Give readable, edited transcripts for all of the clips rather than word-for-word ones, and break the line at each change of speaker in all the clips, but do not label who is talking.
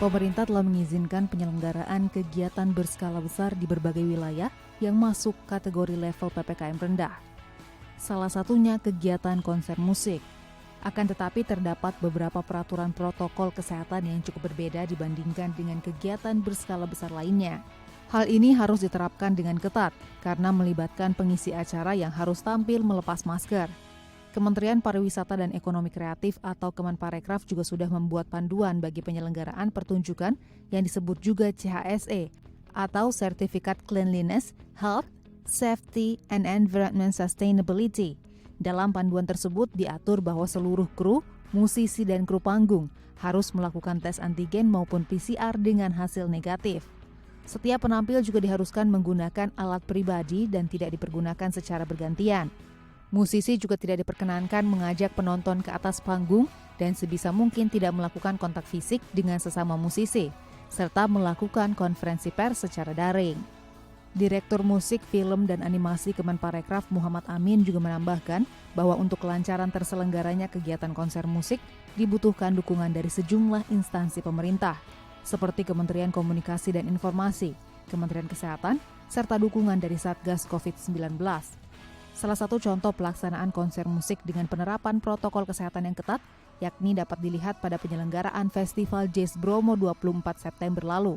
Pemerintah telah mengizinkan penyelenggaraan kegiatan berskala besar di berbagai wilayah yang masuk kategori level PPKM rendah. Salah satunya kegiatan konser musik. Akan tetapi terdapat beberapa peraturan protokol kesehatan yang cukup berbeda dibandingkan dengan kegiatan berskala besar lainnya. Hal ini harus diterapkan dengan ketat karena melibatkan pengisi acara yang harus tampil melepas masker. Kementerian Pariwisata dan Ekonomi Kreatif atau Kemenparekraf juga sudah membuat panduan bagi penyelenggaraan pertunjukan yang disebut juga CHSE atau Certificate Cleanliness, Health, Safety, and Environment Sustainability. Dalam panduan tersebut diatur bahwa seluruh kru, musisi, dan kru panggung harus melakukan tes antigen maupun PCR dengan hasil negatif. Setiap penampil juga diharuskan menggunakan alat pribadi dan tidak dipergunakan secara bergantian. Musisi juga tidak diperkenankan mengajak penonton ke atas panggung dan sebisa mungkin tidak melakukan kontak fisik dengan sesama musisi, serta melakukan konferensi pers secara daring. Direktur Musik, Film, dan Animasi Kemenparekraf Muhammad Amin juga menambahkan bahwa untuk kelancaran terselenggaranya kegiatan konser musik dibutuhkan dukungan dari sejumlah instansi pemerintah, seperti Kementerian Komunikasi dan Informasi, Kementerian Kesehatan, serta dukungan dari Satgas COVID-19. Salah satu contoh pelaksanaan konser musik dengan penerapan protokol kesehatan yang ketat, yakni dapat dilihat pada penyelenggaraan Festival Jazz Bromo 24 September lalu.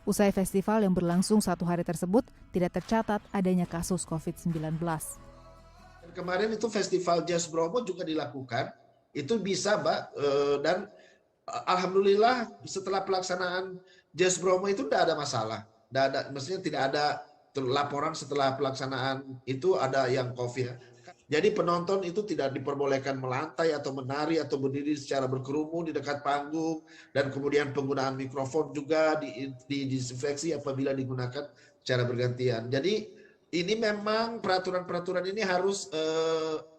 Usai festival yang berlangsung 1 hari tersebut, tidak tercatat adanya kasus COVID-19.
Kemarin itu Festival Jazz Bromo juga dilakukan, itu bisa Mbak, dan alhamdulillah setelah pelaksanaan Jazz Bromo itu tidak ada masalah, maksudnya tidak ada laporan setelah pelaksanaan itu ada yang COVID. Jadi penonton itu tidak diperbolehkan melantai atau menari atau berdiri secara berkerumun di dekat panggung, dan kemudian penggunaan mikrofon juga didisinfeksi apabila digunakan secara bergantian. Jadi ini memang peraturan-peraturan ini harus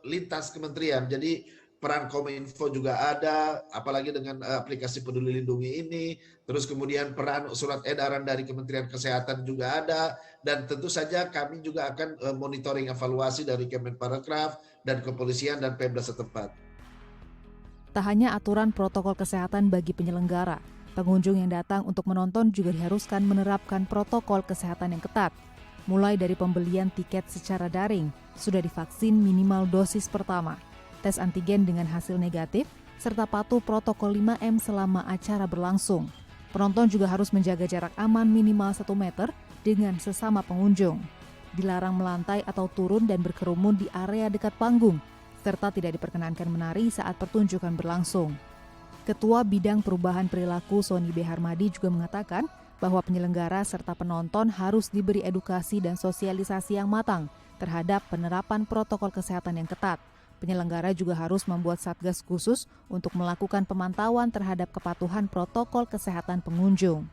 lintas kementerian. Jadi peran Kominfo juga ada, apalagi dengan aplikasi Peduli Lindungi ini. Terus kemudian peran surat edaran dari Kementerian Kesehatan juga ada. Dan tentu saja kami juga akan monitoring evaluasi dari Kemenparekraf dan Kepolisian dan Pemda setempat.
Tak hanya aturan protokol kesehatan bagi penyelenggara, pengunjung yang datang untuk menonton juga diharuskan menerapkan protokol kesehatan yang ketat. Mulai dari pembelian tiket secara daring, sudah divaksin minimal dosis pertama, tes antigen dengan hasil negatif, serta patuh protokol 5M selama acara berlangsung. Penonton juga harus menjaga jarak aman minimal 1 meter dengan sesama pengunjung. Dilarang melantai atau turun dan berkerumun di area dekat panggung, serta tidak diperkenankan menari saat pertunjukan berlangsung. Ketua Bidang Perubahan Perilaku Sony B. Harmadi juga mengatakan bahwa penyelenggara serta penonton harus diberi edukasi dan sosialisasi yang matang terhadap penerapan protokol kesehatan yang ketat. Penyelenggara juga harus membuat satgas khusus untuk melakukan pemantauan terhadap kepatuhan protokol kesehatan pengunjung.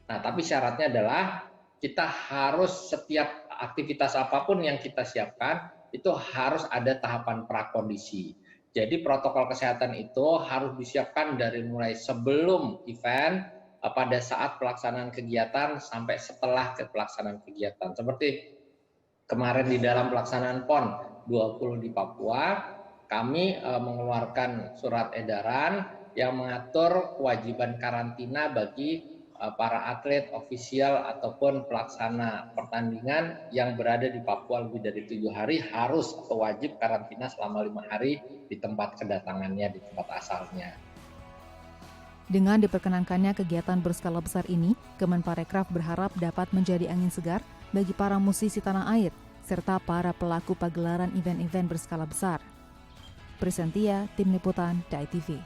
Nah, tapi syaratnya adalah kita harus setiap aktivitas apapun yang kita siapkan itu harus ada tahapan prakondisi. Jadi protokol kesehatan itu harus disiapkan dari mulai sebelum event, pada saat pelaksanaan kegiatan sampai setelah pelaksanaan kegiatan. Seperti kemarin di dalam pelaksanaan PON 20 di Papua, kami mengeluarkan surat edaran yang mengatur kewajiban karantina bagi para atlet, ofisial, ataupun pelaksana pertandingan yang berada di Papua lebih dari 7 hari harus atau wajib karantina selama 5 hari di tempat kedatangannya, di tempat asalnya.
Dengan diperkenankannya kegiatan berskala besar ini, Kemenparekraf berharap dapat menjadi angin segar bagi para musisi tanah air, serta para pelaku pagelaran event-event berskala besar. Presentia, Tim Liputan, DAI TV.